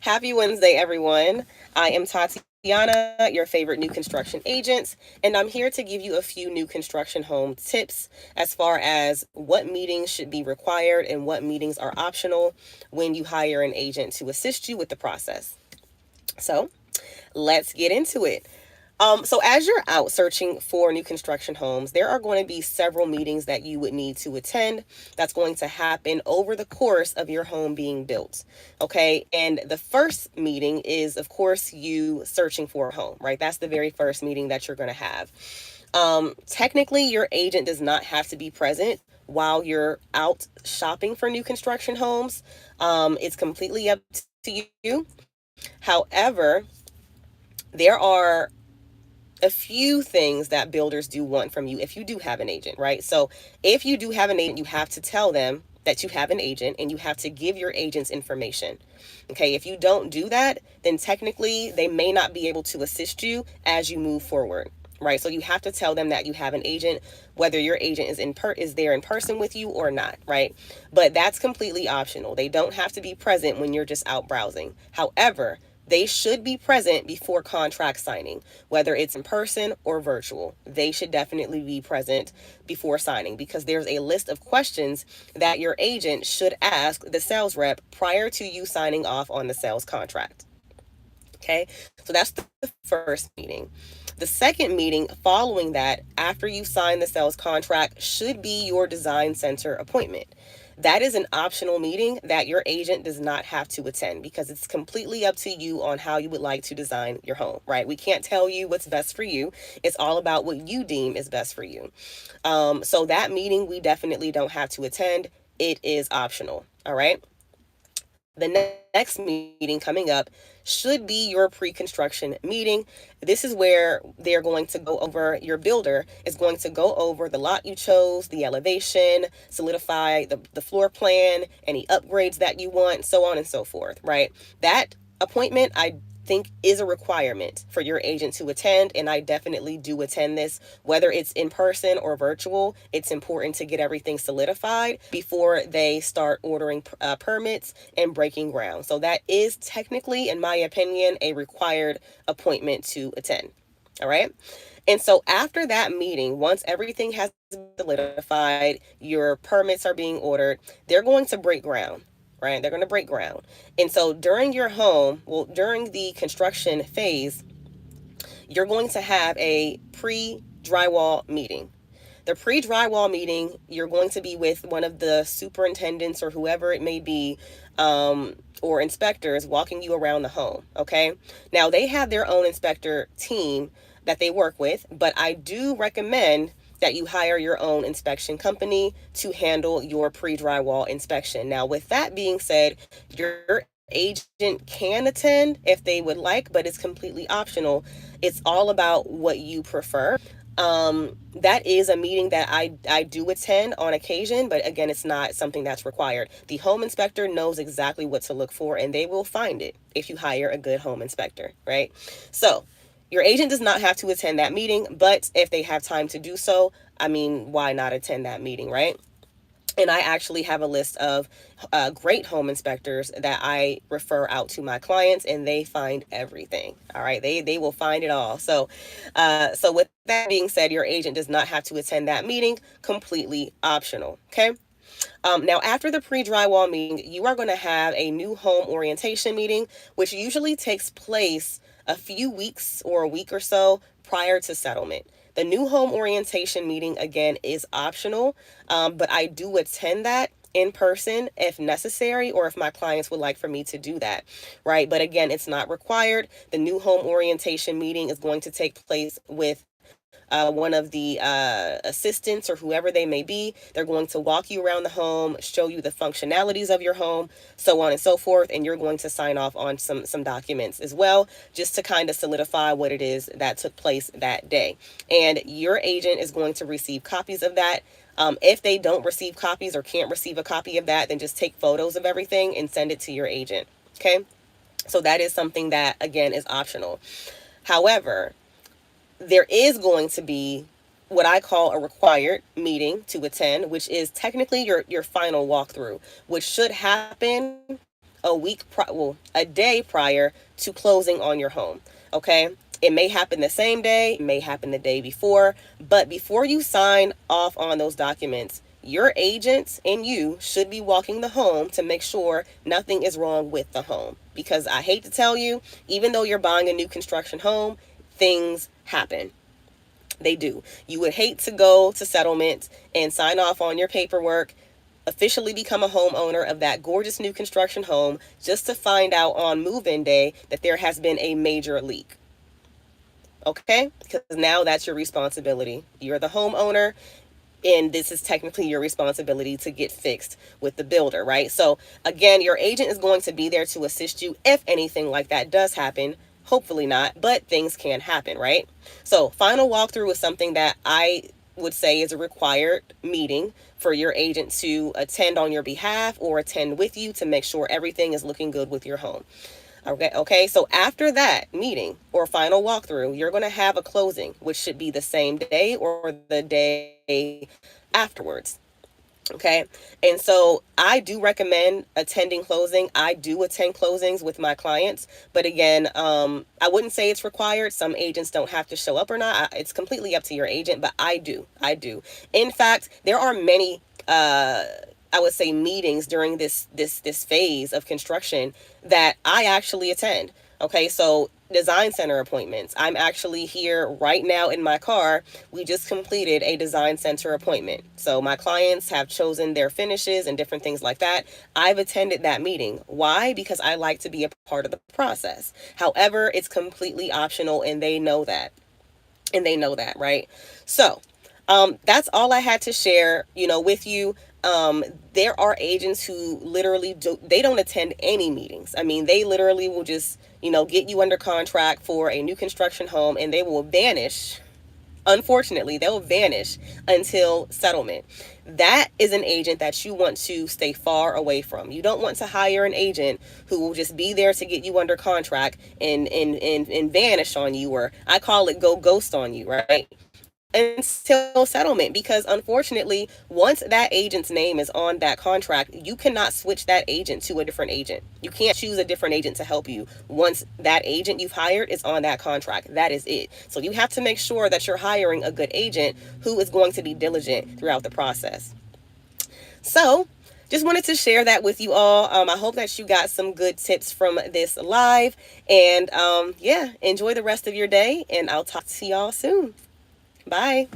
Happy Wednesday, everyone. I am Tatiana, your favorite new construction agent, and I'm here to give you a few new construction home tips as far as what meetings should be required and what meetings are optional when you hire an agent to assist you with the process. So, let's get into it. So as you're out searching for new construction homes, there are going to be several meetings that you would need to attend. That's going to happen over the course of your home being built. Okay. And the first meeting is, of course, you searching for a home, right? That's the very first meeting that you're going to have. Technically, your agent does not have to be present while you're out shopping for new construction homes. It's completely up to you. However, there are a few things that builders do want from you if you do have an agent, right? So if you do have an agent, you have to tell them that you have an agent and you have to give your agents information. Okay, if you don't do that, then technically they may not be able to assist you as you move forward. Right, so you have to tell them that you have an agent, whether your agent is there in person with you or not. Right, but that's completely optional. They don't have to be present when you're just out browsing. However, they should be present before contract signing, whether it's in person or virtual. They should definitely be present before signing because there's a list of questions that your agent should ask the sales rep prior to you signing off on the sales contract. Okay, so that's the first meeting. The second meeting following that, after you sign the sales contract, should be your design center appointment. That is an optional meeting that your agent does not have to attend because it's completely up to you on how you would like to design your home, right? We can't tell you what's best for you. It's all about what you deem is best for you. So that meeting, we definitely don't have to attend. It is optional, all right? The next meeting coming up should be your pre-construction meeting. This is where they're going to go over, your builder is going to go over the lot you chose, the elevation, solidify the floor plan, any upgrades that you want, so on and so forth, right? That appointment, I think, is a requirement for your agent to attend, and I definitely do attend this, whether it's in person or virtual. It's important to get everything solidified before they start ordering permits and breaking ground. So that is technically, in my opinion, a required appointment to attend. All right. And so after that meeting, once everything has been solidified, your permits are being ordered, they're going to break ground, right? They're going to break ground. And so during the construction phase, you're going to have a pre-drywall meeting. The pre-drywall meeting, you're going to be with one of the superintendents or whoever it may be, or inspectors walking you around the home. Okay. Now they have their own inspector team that they work with, but I do recommend that you hire your own inspection company to handle your pre-drywall inspection. Now, with that being said, your agent can attend if they would like, but it's completely optional. It's all about what you prefer. That is a meeting that I do attend on occasion, but again, it's not something that's required. The home inspector knows exactly what to look for, and they will find it if you hire a good home inspector, right? So, your agent does not have to attend that meeting, but if they have time to do so, I mean, why not attend that meeting, right? And I actually have a list of great home inspectors that I refer out to my clients, and they find everything. All right, they will find it all. So with that being said, your agent does not have to attend that meeting. Completely optional. Okay. Now, after the pre-drywall meeting, you are going to have a new home orientation meeting, which usually takes place a few weeks or a week or so prior to settlement. The new home orientation meeting, again, is optional, but I do attend that in person if necessary or if my clients would like for me to do that, right? But again, it's not required. The new home orientation meeting is going to take place with one of the assistants or whoever they may be. They're going to walk you around the home, show you the functionalities of your home, so on and so forth, and you're going to sign off on some documents as well, just to kind of solidify what it is that took place that day. And your agent is going to receive copies of that. If they don't receive copies or can't receive a copy of that, then just take photos of everything and send it to your agent. Okay, so that is something that again is optional. However, there is going to be what I call a required meeting to attend, which is technically your final walkthrough, which should happen a day prior to closing on your home. Okay. It may happen the same day, it may happen the day before, but before you sign off on those documents, your agents and you should be walking the home to make sure nothing is wrong with the home. Because I hate to tell you, even though you're buying a new construction home, things happen. They do. You would hate to go to settlement and sign off on your paperwork, officially become a homeowner of that gorgeous new construction home, just to find out on move-in day that there has been a major leak. Okay? Because now that's your responsibility. You're the homeowner, and this is technically your responsibility to get fixed with the builder, right? So again, your agent is going to be there to assist you if anything like that does happen. Hopefully not, but things can happen, right? So final walkthrough is something that I would say is a required meeting for your agent to attend on your behalf or attend with you to make sure everything is looking good with your home. Okay, so after that meeting or final walkthrough, you're going to have a closing, which should be the same day or the day afterwards. Okay, and so I do recommend attending closing. I do attend closings with my clients, but again, I wouldn't say it's required. Some agents don't have to show up or not. It's completely up to your agent, but I do. In fact, there are many I would say meetings during this phase of construction that I actually attend. Okay, so design center appointments. I'm actually here right now in my car. We just completed a design center appointment. So my clients have chosen their finishes and different things like that. I've attended that meeting. Why? Because I like to be a part of the process. However, it's completely optional, and they know that. Right? So that's all I had to share, with you. There are agents who literally they don't attend any meetings. I mean, they literally will just, get you under contract for a new construction home, and they will vanish. Unfortunately, they'll vanish until settlement. That is an agent that you want to stay far away from. You don't want to hire an agent who will just be there to get you under contract and vanish on you, or I call it go ghost on you, right? Until settlement, because unfortunately, once that agent's name is on that contract, you cannot switch that agent to a different agent. You can't choose a different agent to help you once that agent you've hired is on that contract. That is it. So you have to make sure that you're hiring a good agent who is going to be diligent throughout the process. So just wanted to share that with you all. I hope that you got some good tips from this live, and enjoy the rest of your day, and I'll talk to y'all soon. Bye.